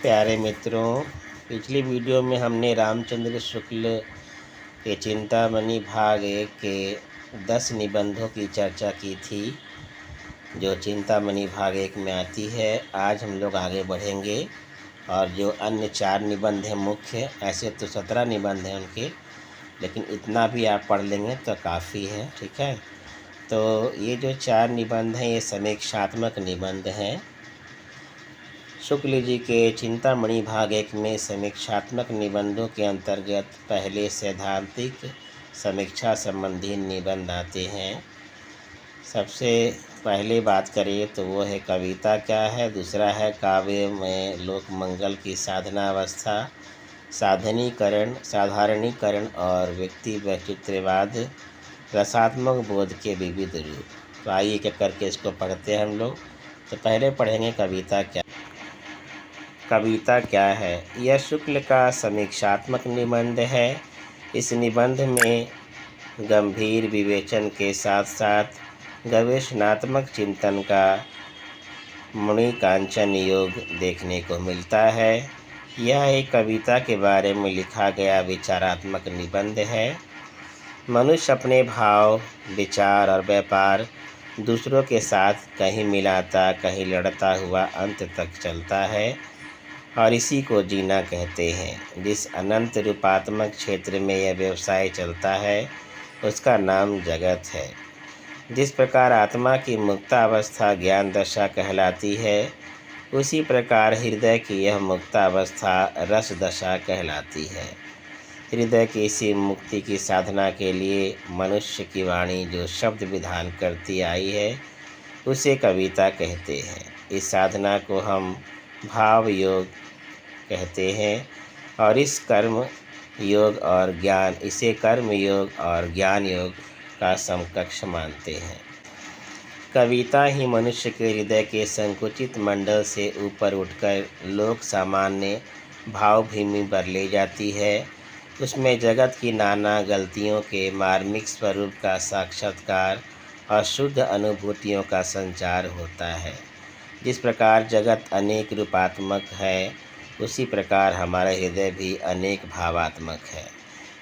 प्यारे मित्रों, पिछली वीडियो में हमने रामचंद्र शुक्ल के चिंतामणि भाग 1 के 10 निबंधों की चर्चा की थी, जो चिंतामणि भाग 1 में आती है। आज हम लोग आगे बढ़ेंगे और जो अन्य 4 निबंध हैं मुख्य, ऐसे तो 17 निबंध हैं उनके, लेकिन इतना भी आप पढ़ लेंगे तो काफ़ी है। ठीक है, तो ये जो 4 निबंध हैं ये समीक्षात्मक निबंध हैं। शुक्ल जी के चिंतामणि भाग 1 में समीक्षात्मक निबंधों के अंतर्गत पहले सैद्धांतिक समीक्षा संबंधी निबंध आते हैं। सबसे पहले बात करें तो वो है कविता क्या है, दूसरा है काव्य में लोक मंगल की साधनावस्था, साधारणीकरण और व्यक्ति वैचित्र्यवाद, रसात्मक बोध के विविध रूप। तो आइए एक करके इसको पढ़ते हैं हम लोग। तो पहले पढ़ेंगे कविता क्या है। यह शुक्ल का समीक्षात्मक निबंध है। इस निबंध में गंभीर विवेचन के साथ साथ गवेषणात्मक चिंतन का मुनिकांचन योग देखने को मिलता है। यह एक कविता के बारे में लिखा गया विचारात्मक निबंध है। मनुष्य अपने भाव, विचार और व्यापार दूसरों के साथ कहीं मिलाता कहीं लड़ता हुआ अंत तक चलता है और इसी को जीना कहते हैं। जिस अनंत रूपात्मक क्षेत्र में यह व्यवसाय चलता है उसका नाम जगत है। जिस प्रकार आत्मा की मुक्तावस्था ज्ञान दशा कहलाती है, उसी प्रकार हृदय की यह मुक्तावस्था रस दशा कहलाती है। हृदय की इसी मुक्ति की साधना के लिए मनुष्य की वाणी जो शब्द विधान करती आई है उसे कविता कहते हैं। इस साधना को हम भाव योग कहते हैं और इसे कर्म योग और ज्ञान योग का समकक्ष मानते हैं। कविता ही मनुष्य के हृदय के संकुचित मंडल से ऊपर उठकर लोक सामान्य भावभूमि पर ले जाती है। उसमें जगत की नाना गलतियों के मार्मिक स्वरूप का साक्षात्कार और शुद्ध अनुभूतियों का संचार होता है। जिस प्रकार जगत अनेक रूपात्मक है, उसी प्रकार हमारा हृदय भी अनेक भावात्मक है।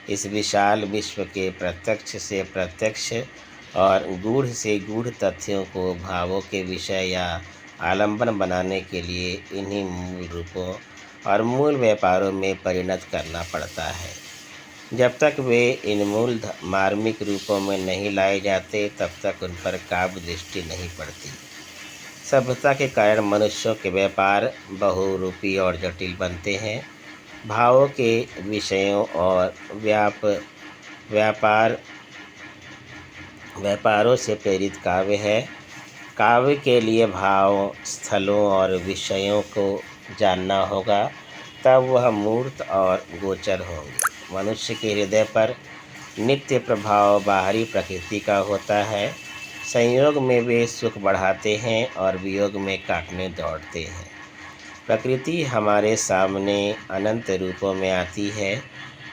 इस विशाल विश्व के प्रत्यक्ष से प्रत्यक्ष और गूढ़ से गूढ़ तथ्यों को भावों के विषय या आलंबन बनाने के लिए इन्हीं मूल रूपों और मूल व्यापारों में परिणत करना पड़ता है। जब तक वे इन मूल मार्मिक रूपों में नहीं लाए जाते, तब तक उन पर काव्य दृष्टि नहीं पड़ती। सभ्यता के कारण मनुष्यों के व्यापार बहुरूपी और जटिल बनते हैं। भावों के विषयों और व्यापारों से प्रेरित काव्य है। काव्य के लिए भावों, स्थलों और विषयों को जानना होगा, तब वह मूर्त और गोचर होंगे। मनुष्य के हृदय पर नित्य प्रभाव बाहरी प्रकृति का होता है। संयोग में वे सुख बढ़ाते हैं और वियोग में काटने दौड़ते हैं। प्रकृति हमारे सामने अनंत रूपों में आती है,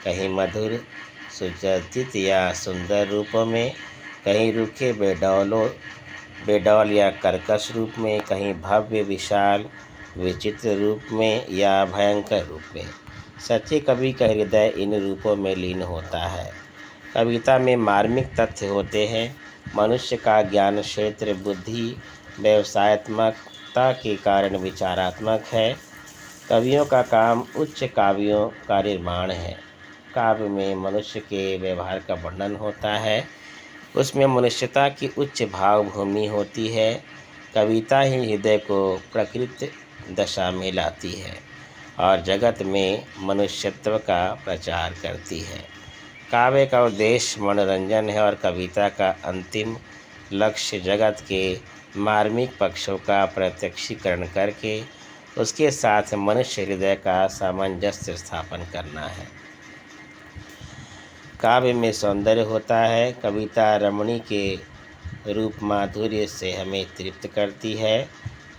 कहीं मधुर सुचरित या सुंदर रूपों में, कहीं रूखे बेडौल या कर्कश रूप में, कहीं भव्य विशाल विचित्र रूप में या भयंकर रूप में। सच्चे कवि का हृदय इन रूपों में लीन होता है। कविता में मार्मिक तथ्य होते हैं। मनुष्य का ज्ञान क्षेत्र बुद्धि व्यवसायत्मकता के कारण विचारात्मक है। कवियों का काम उच्च काव्यों का निर्माण है। काव्य में मनुष्य के व्यवहार का वर्णन होता है, उसमें मनुष्यता की उच्च भावभूमि होती है। कविता ही हृदय को प्रकृति दशा में लाती है और जगत में मनुष्यत्व का प्रचार करती है। काव्य का उद्देश्य मनोरंजन है और कविता का अंतिम लक्ष्य जगत के मार्मिक पक्षों का प्रत्यक्षीकरण करके उसके साथ मनुष्य हृदय का सामंजस्य स्थापन करना है। काव्य में सौंदर्य होता है। कविता रमणी के रूप माधुर्य से हमें तृप्त करती है,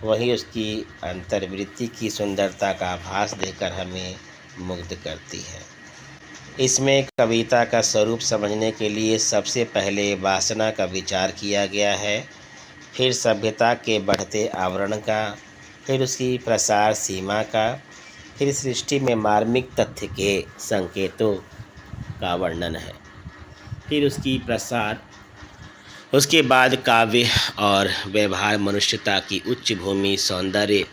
वही उसकी अंतर्वृत्ति की सुंदरता का आभास देकर हमें मुग्ध करती है। इसमें कविता का स्वरूप समझने के लिए सबसे पहले वासना का विचार किया गया है, फिर सभ्यता के बढ़ते आवरण का, फिर उसकी प्रसार सीमा का, फिर सृष्टि में मार्मिक तथ्य के संकेतों का वर्णन है। फिर उसके बाद काव्य और व्यवहार मनुष्यता की उच्च भूमि, सौंदर्य,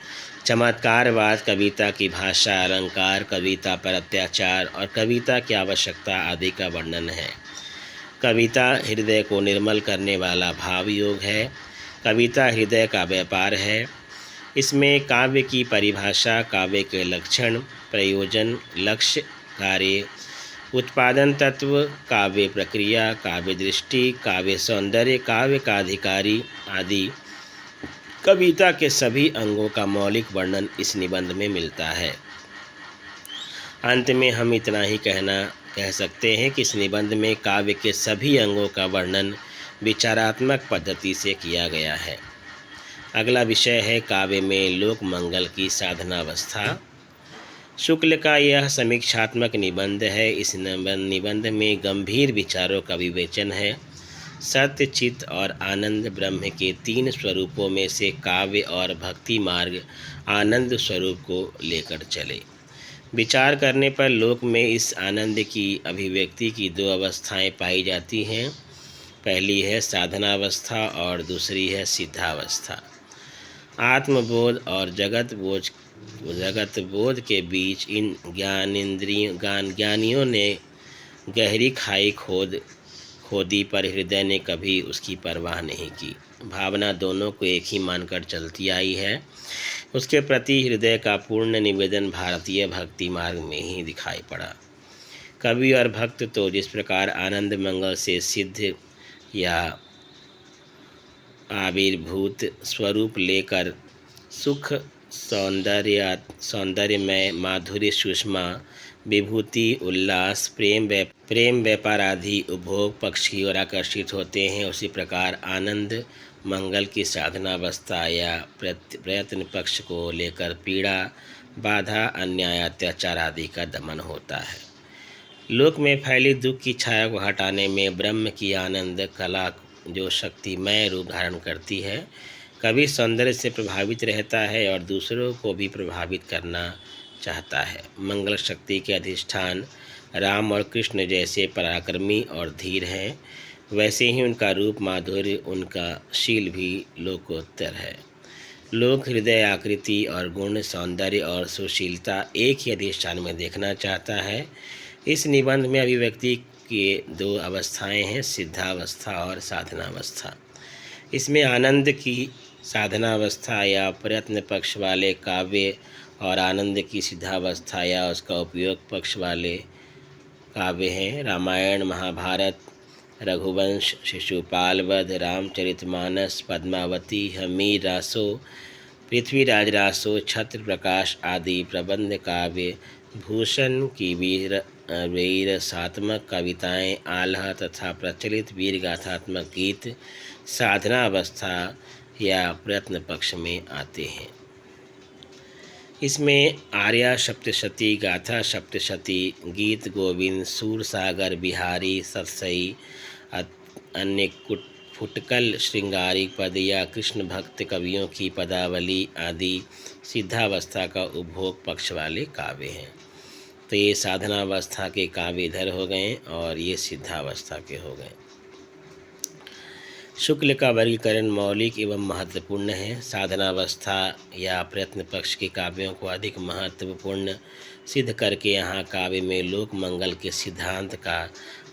चमत्कारवाद, कविता की भाषा, अलंकार, कविता पर अत्याचार और कविता की आवश्यकता आदि का वर्णन है। कविता हृदय को निर्मल करने वाला भाव योग है। कविता हृदय का व्यापार है। इसमें काव्य की परिभाषा, काव्य के लक्षण, प्रयोजन, लक्ष्य, कार्य, उत्पादन तत्व, काव्य प्रक्रिया, काव्य दृष्टि, काव्य सौंदर्य, काव्य का अधिकारी आदि कविता के सभी अंगों का मौलिक वर्णन इस निबंध में मिलता है। अंत में हम इतना ही कह सकते हैं कि इस निबंध में काव्य के सभी अंगों का वर्णन विचारात्मक पद्धति से किया गया है। अगला विषय है काव्य में लोक मंगल की साधनावस्था। शुक्ल का यह समीक्षात्मक निबंध है। इस निबंध में गंभीर विचारों का विवेचन है। सत्य, चित्त और आनंद ब्रह्म के 3 स्वरूपों में से काव्य और भक्ति मार्ग आनंद स्वरूप को लेकर चले। विचार करने पर लोक में इस आनंद की अभिव्यक्ति की 2 अवस्थाएं पाई जाती हैं। पहली है साधनावस्था और दूसरी है सिद्धावस्था। आत्मबोध और जगत बोध के बीच इन ज्ञानियों ने गहरी खाई खोदी, पर हृदय ने कभी उसकी परवाह नहीं की। भावना दोनों को एक ही मानकर चलती आई है। उसके प्रति हृदय का पूर्ण निवेदन भारतीय भक्ति मार्ग में ही दिखाई पड़ा। कवि और भक्त तो जिस प्रकार आनंद मंगल से सिद्ध या आविर्भूत स्वरूप लेकर सुख, सौंदर्यमय, माधुर्य, सुषमा, विभूति, उल्लास, प्रेम व्यापार आदि उपभोग पक्ष की ओर आकर्षित होते हैं, उसी प्रकार आनंद मंगल की साधनावस्था या प्रयत्न पक्ष को लेकर पीड़ा, बाधा, अन्याय, अत्याचार आदि का दमन होता है। लोक में फैली दुख की छाया को हटाने में ब्रह्म की आनंद कला जो शक्तिमय रूप धारण करती है। कवि सौंदर्य से प्रभावित रहता है और दूसरों को भी प्रभावित करना चाहता है। मंगल शक्ति के अधिष्ठान राम और कृष्ण जैसे पराक्रमी और धीर हैं, वैसे ही उनका रूप, माधुर्य, उनका शील भी लोकोत्तर है। लोक हृदय, आकृति और गुण, सौंदर्य और सुशीलता एक ही अधिष्ठान में देखना चाहता है। इस निबंध में अभिव्यक्ति की 2 अवस्थाएं हैं, सिद्धावस्था और साधनावस्था। इसमें आनंद की साधनावस्था या प्रयत्न पक्ष वाले काव्य और आनंद की सिद्धावस्था या उसका उपयोग पक्ष वाले काव्य हैं। रामायण, महाभारत, रघुवंश, शिशुपाल वध, रामचरितमानस, पद्मावती, हमीर रासो, पृथ्वीराज रासो, छत्र प्रकाश आदि प्रबंध काव्य, भूषण की वीरसात्मक कविताएं, आल्हा तथा प्रचलित वीर गाथात्मक गीत साधना अवस्था या प्रयत्न पक्ष में आते हैं। इसमें आर्या सप्तशती, गाथा सप्तशती, गीत गोविंद, सूरसागर, बिहारी, सतसई, अन्य फुटकल, श्रृंगारिक पद या कृष्ण भक्त कवियों की पदावली आदि सिद्धावस्था का उपभोग पक्ष वाले काव्य हैं। तो ये साधनावस्था के काव्य इधर हो गए और ये सिद्धावस्था के हो गए। शुक्ल का वर्गीकरण मौलिक एवं महत्वपूर्ण है। साधनावस्था या प्रयत्न पक्ष के काव्यों को अधिक महत्वपूर्ण सिद्ध करके यहाँ काव्य में लोक मंगल के सिद्धांत का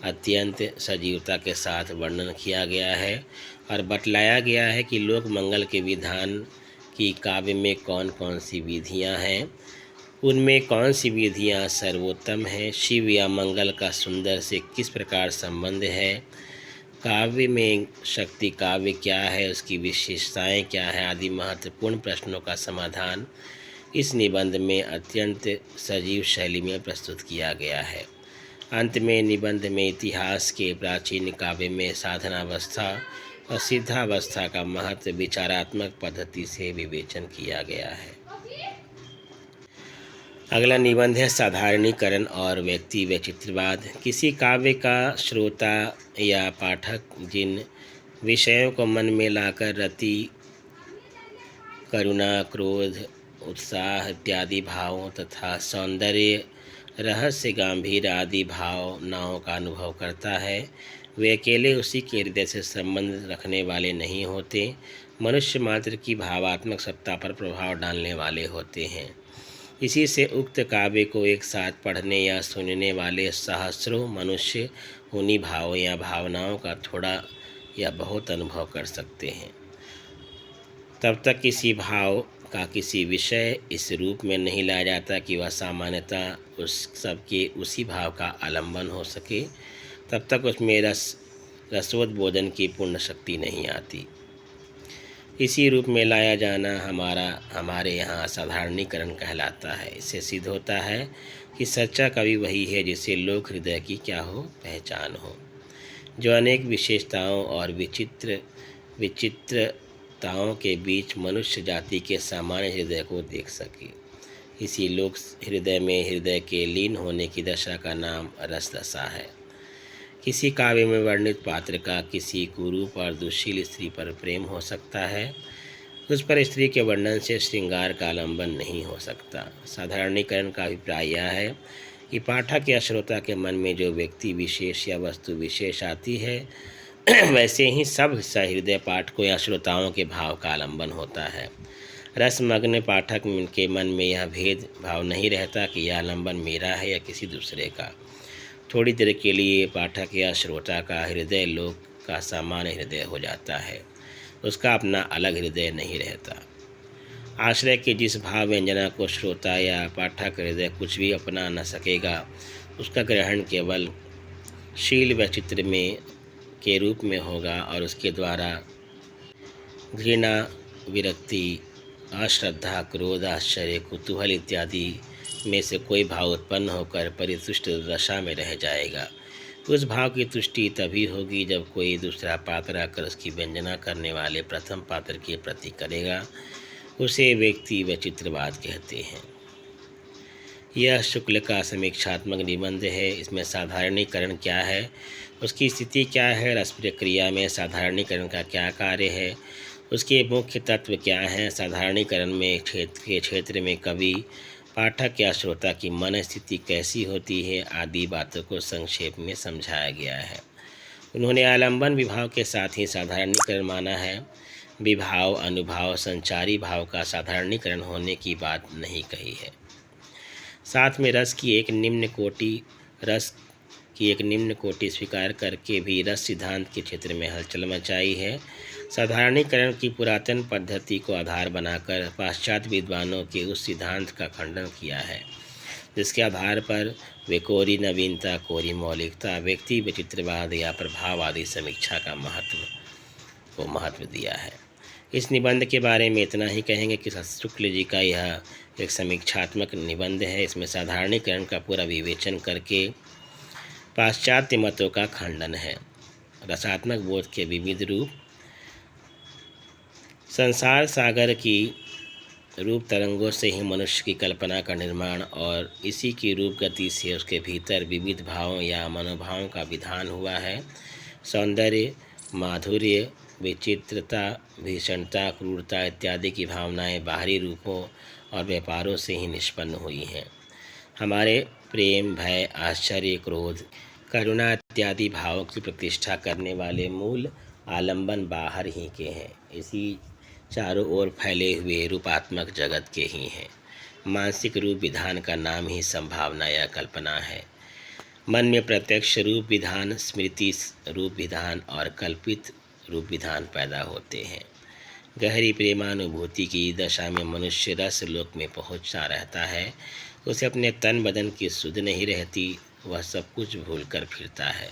अत्यंत सजीवता के साथ वर्णन किया गया है और बतलाया गया है कि लोक मंगल के विधान की काव्य में कौन कौन सी विधियाँ हैं, उनमें कौन सी विधियाँ सर्वोत्तम हैं, शिव या मंगल का सुंदर से किस प्रकार संबंध है, काव्य में शक्ति काव्य क्या है, उसकी विशेषताएं क्या है आदि महत्वपूर्ण प्रश्नों का समाधान इस निबंध में अत्यंत सजीव शैली में प्रस्तुत किया गया है। अंत में निबंध में इतिहास के प्राचीन काव्य में साधनावस्था और सिद्धावस्था का महत्व विचारात्मक पद्धति से विवेचन किया गया है। अगला निबंध है साधारणीकरण और व्यक्ति वैचित्रवाद। किसी काव्य का श्रोता या पाठक जिन विषयों को मन में लाकर रति, करुणा, क्रोध, उत्साह इत्यादि भावों तथा सौंदर्य, रहस्य, गंभीर आदि भावनाओं का अनुभव करता है, वे अकेले उसी के हृदय से संबंध रखने वाले नहीं होते, मनुष्य मात्र की भावात्मक सत्ता पर प्रभाव डालने वाले होते हैं। इसी से उक्त काव्य को एक साथ पढ़ने या सुनने वाले सहस्रों मनुष्य उन्हीं भावों या भावनाओं का थोड़ा या बहुत अनुभव कर सकते हैं। तब तक किसी भाव का किसी विषय इस रूप में नहीं लाया जाता कि वह सामान्यतः उस सबके उसी भाव का आलंबन हो सके, तब तक उसमें रसोद्बोधन की पूर्ण शक्ति नहीं आती। इसी रूप में लाया जाना हमारे यहाँ असाधारणीकरण कहलाता है। इससे सिद्ध होता है कि सच्चा कवि वही है जिसे लोक हृदय की क्या हो, पहचान हो, जो अनेक विशेषताओं और विचित्रताओं के बीच मनुष्य जाति के सामान्य हृदय को देख सके। इसी लोक हृदय में हृदय के लीन होने की दशा का नाम रस दशा है। किसी काव्य में वर्णित पात्र का किसी कुरूप और दुशील स्त्री पर प्रेम हो सकता है, उस पर स्त्री के वर्णन से श्रृंगार का आलंबन नहीं हो सकता। साधारणीकरण का अभिप्राय यह है कि पाठक या श्रोता के मन में जो व्यक्ति विशेष या वस्तु विशेष आती है, वैसे ही सब सहृदय पाठकों या श्रोताओं के भाव का आलंबन होता है। रसमग्न पाठक के मन में यह भेद भाव नहीं रहता कि यह आलंबन मेरा है या किसी दूसरे का। थोड़ी देर के लिए पाठक या श्रोता का हृदय लोक का सामान्य हृदय हो जाता है, उसका अपना अलग हृदय नहीं रहता। आश्रय के जिस भाव व्यंजना को श्रोता या पाठक हृदय कुछ भी अपना न सकेगा, उसका ग्रहण केवल शील व चित्र में के रूप में होगा और उसके द्वारा घृणा, विरक्ति, अश्रद्धा, क्रोध, आश्चर्य, कुतूहल इत्यादि में से कोई भाव उत्पन्न होकर परितुष्ट दशा में रह जाएगा। उस भाव की तुष्टि तभी होगी जब कोई दूसरा पात्र आकर उसकी व्यंजना करने वाले प्रथम पात्र के प्रति करेगा। उसे व्यक्ति व चित्रवाद कहते हैं। यह शुक्ल का समीक्षात्मक निबंध है। इसमें साधारणीकरण क्या है, उसकी स्थिति क्या है, रस प्रक्रिया में साधारणीकरण का क्या कार्य है, उसके मुख्य तत्व क्या हैं, साधारणीकरण में क्षेत्र में कवि, पाठक या श्रोता की मन स्थिति कैसी होती है आदि बातों को संक्षेप में समझाया गया है। उन्होंने आलंबन विभाव के साथ ही साधारणीकरण माना है। विभाव, अनुभाव, संचारी भाव का साधारणीकरण होने की बात नहीं कही है। साथ में रस की एक निम्न कोटि स्वीकार करके भी रस सिद्धांत के क्षेत्र में हलचल मचाई है। साधारणीकरण की पुरातन पद्धति को आधार बनाकर पाश्चात्य विद्वानों के उस सिद्धांत का खंडन किया है जिसके आधार पर वे कोरी नवीनता, कोरी मौलिकता, व्यक्ति विचित्रवाद या प्रभाव आदि समीक्षा का महत्व दिया है। इस निबंध के बारे में इतना ही कहेंगे कि शुक्ल जी का यह एक समीक्षात्मक निबंध है। इसमें साधारणीकरण का पूरा विवेचन करके पाश्चात्य मतों का खंडन है। रसात्मक बोध के विविध रूप, संसार सागर की रूप तरंगों से ही मनुष्य की कल्पना का निर्माण और इसी की रूप गति से उसके भीतर विविध भावों या मनोभावों का विधान हुआ है। सौंदर्य, माधुर्य, विचित्रता, भीषणता, क्रूरता इत्यादि की भावनाएं बाहरी रूपों और व्यापारों से ही निष्पन्न हुई हैं। हमारे प्रेम, भय, आश्चर्य, क्रोध, करुणा इत्यादि भावों की प्रतिष्ठा करने वाले मूल आलंबन बाहर ही के हैं, इसी चारों ओर फैले हुए रूपात्मक जगत के ही हैं। मानसिक रूप विधान का नाम ही संभावना या कल्पना है। मन में प्रत्यक्ष रूप विधान, स्मृति रूप विधान और कल्पित रूप विधान पैदा होते हैं। गहरी प्रेमानुभूति की दशा में मनुष्य रस लोक में पहुंचता रहता है। उसे अपने तन बदन की सुध नहीं रहती, वह सब कुछ भूलकर फिरता है।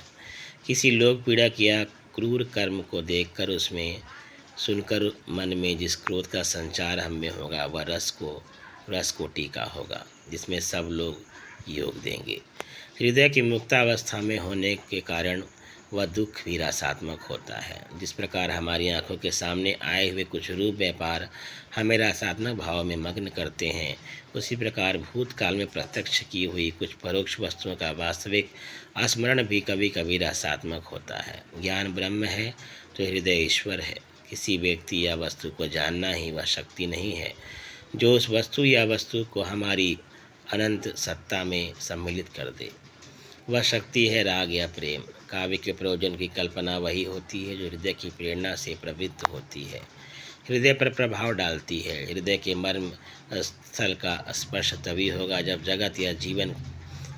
किसी लोक पीड़ा या क्रूर कर्म को देखकर उसमें सुनकर मन में जिस क्रोध का संचार हम में होगा वह रस कोटि का होगा, जिसमें सब लोग योग देंगे। हृदय की मुक्तावस्था में होने के कारण वह दुख भी रसात्मक होता है। जिस प्रकार हमारी आंखों के सामने आए हुए कुछ रूप व्यापार हमें रसात्मक भाव में मग्न करते हैं, उसी प्रकार भूतकाल में प्रत्यक्ष की हुई कुछ परोक्ष वस्तुओं का वास्तविक स्मरण भी कभी कभी रसात्मक होता है। ज्ञान ब्रह्म है तो हृदय ईश्वर है। किसी व्यक्ति या वस्तु को जानना ही वह शक्ति नहीं है जो उस वस्तु या वस्तु को हमारी अनंत सत्ता में सम्मिलित कर दे। वह शक्ति है राग या प्रेम। काव्य के प्रयोजन की कल्पना वही होती है जो हृदय की प्रेरणा से प्रवृत्त होती है, हृदय पर प्रभाव डालती है। हृदय के मर्म स्थल का स्पर्श तभी होगा जब जगत या जीवन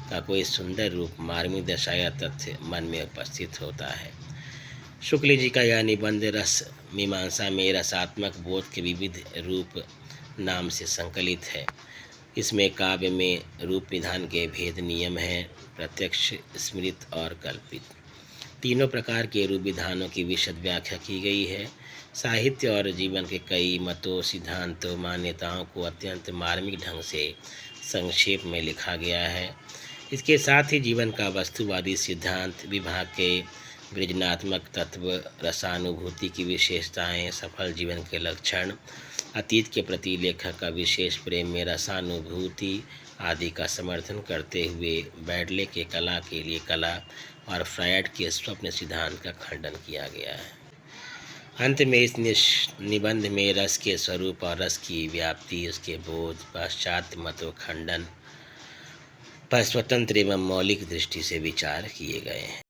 का कोई सुंदर रूप, मार्मिक दशा या तथ्य मन में उपस्थित होता है। शुक्ल जी का यह निबंध रस मीमांसा में रसात्मक बोध के विविध रूप नाम से संकलित है। इसमें काव्य में रूप विधान के भेद नियम हैं, प्रत्यक्ष, स्मृत और कल्पित। तीनों प्रकार के रूप विधानों की विशद व्याख्या की गई है। साहित्य और जीवन के कई मतों, सिद्धांतों, मान्यताओं को अत्यंत मार्मिक ढंग से संक्षेप में लिखा गया है। इसके साथ ही जीवन का वस्तुवादी सिद्धांत, विभाग के वृजनात्मक तत्व, रसानुभूति की विशेषताएं, सफल जीवन के लक्षण, अतीत के प्रति लेखक का विशेष प्रेम में रसानुभूति आदि का समर्थन करते हुए बैडले के कला के लिए कला और फ्रायड के स्वप्न सिद्धांत का खंडन किया गया है। अंत में इस निबंध में रस के स्वरूप और रस की व्याप्ति, उसके बोध, पाश्चात्य मतों खंडन पर स्वतंत्र एवं मौलिक दृष्टि से विचार किए गए हैं।